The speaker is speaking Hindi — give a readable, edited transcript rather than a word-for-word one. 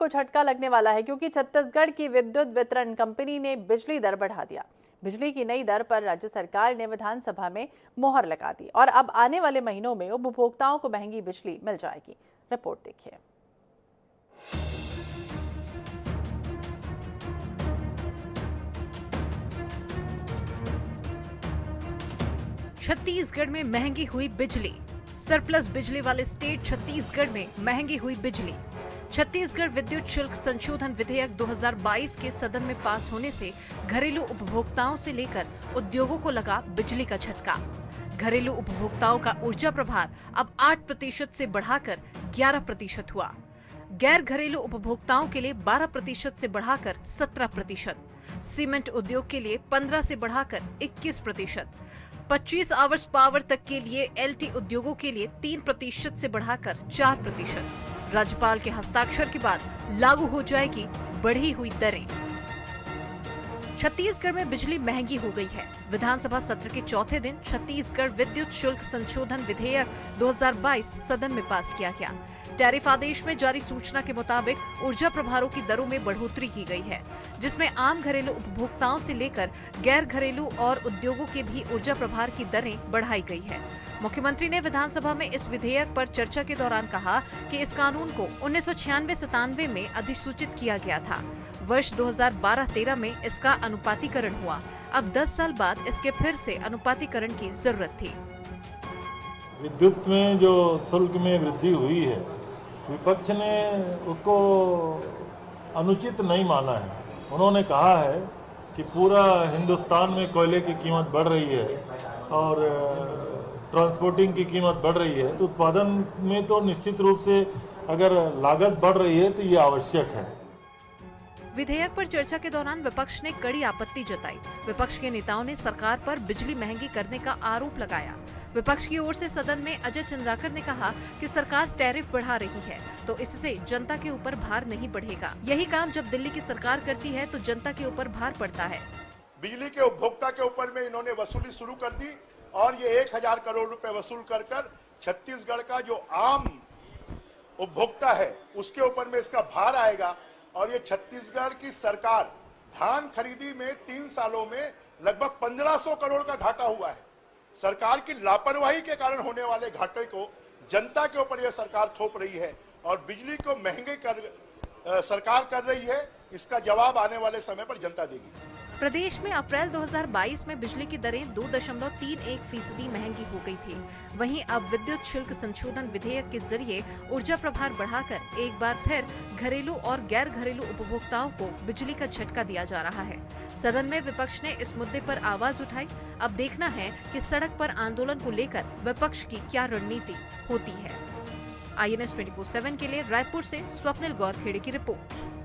को झटका लगने वाला है क्योंकि छत्तीसगढ़ की विद्युत वितरण कंपनी ने बिजली दर बढ़ा दिया। बिजली की नई दर पर राज्य सरकार ने विधानसभा में मोहर लगा दी और अब आने वाले महीनों में उपभोक्ताओं को महंगी बिजली मिल जाएगी। रिपोर्ट देखिए। छत्तीसगढ़ में महंगी हुई बिजली। सरप्लस बिजली वाले स्टेट छत्तीसगढ़ में महंगी हुई बिजली। छत्तीसगढ़ विद्युत शुल्क संशोधन विधेयक 2022 के सदन में पास होने से घरेलू उपभोक्ताओं से लेकर उद्योगों को लगा बिजली का झटका। घरेलू उपभोक्ताओं का ऊर्जा प्रभार अब 8% से बढ़ाकर 11% हुआ। गैर घरेलू उपभोक्ताओं के लिए 12% से बढ़ाकर 17%, सीमेंट उद्योग के लिए 15 से बढ़ाकर 21%, 25 आवर्स पावर तक के लिए एलटी उद्योगों के लिए 3% से बढ़ाकर 4%। राज्यपाल के हस्ताक्षर के बाद लागू हो जाएगी बढ़ी हुई दरें। छत्तीसगढ़ में बिजली महंगी हो गई है। विधानसभा सत्र के चौथे दिन छत्तीसगढ़ विद्युत शुल्क संशोधन विधेयक 2022 सदन में पास किया गया। टैरिफ आदेश में जारी सूचना के मुताबिक ऊर्जा प्रभारों की दरों में बढ़ोतरी की गई है, जिसमें आम घरेलू उपभोक्ताओं से लेकर गैर घरेलू और उद्योगों के भी ऊर्जा प्रभार की दरें बढ़ाई गई है। मुख्यमंत्री ने विधानसभा में इस विधेयक पर चर्चा के दौरान कहा कि इस कानून को 1996-97 में अधिसूचित किया गया था। वर्ष 2012-13 में इसका अनुपातीकरण हुआ। अब 10 साल बाद इसके फिर से अनुपातीकरण की जरूरत थी। विद्युत में जो शुल्क में वृद्धि हुई है, विपक्ष ने उसको अनुचित नहीं माना है। उन्होंने कहा है कि पूरा हिंदुस्तान में कोयले की कीमत बढ़ रही है और ट्रांसपोर्टिंग की कीमत बढ़ रही है, तो उत्पादन में तो निश्चित रूप से अगर लागत बढ़ रही है तो ये आवश्यक है। विधेयक पर चर्चा के दौरान विपक्ष ने कड़ी आपत्ति जताई। विपक्ष के नेताओं ने सरकार पर बिजली महंगी करने का आरोप लगाया। विपक्ष की ओर से सदन में अजय चंद्राकर ने कहा कि सरकार टैरिफ बढ़ा रही है तो इससे जनता के ऊपर भार नहीं बढ़ेगा। यही काम जब दिल्ली की सरकार करती है तो जनता के ऊपर भार पड़ता है। बिजली के उपभोक्ता के ऊपर में इन्होंने वसूली शुरू कर दी और ये 1000 करोड़ रुपए वसूल कर छत्तीसगढ़ का जो आम उपभोक्ता है उसके ऊपर में इसका भार आएगा। और ये छत्तीसगढ़ की सरकार धान खरीदी में 3 सालों में लगभग 1500 करोड़ का घाटा हुआ है। सरकार की लापरवाही के कारण होने वाले घाटे को जनता के ऊपर यह सरकार थोप रही है और बिजली को महंगे सरकार कर रही है। इसका जवाब आने वाले समय पर जनता देगी। प्रदेश में अप्रैल 2022 में बिजली की दरें 2.31% महंगी हो गई थी। वहीं अब विद्युत शुल्क संशोधन विधेयक के जरिए ऊर्जा प्रभार बढ़ाकर एक बार फिर घरेलू और गैर घरेलू उपभोक्ताओं को बिजली का झटका दिया जा रहा है। सदन में विपक्ष ने इस मुद्दे पर आवाज उठाई। अब देखना है कि सड़क पर आंदोलन को लेकर विपक्ष की क्या रणनीति होती है। INS 24/7 के लिए रायपुर से स्वप्निल गौरखेड़े की रिपोर्ट।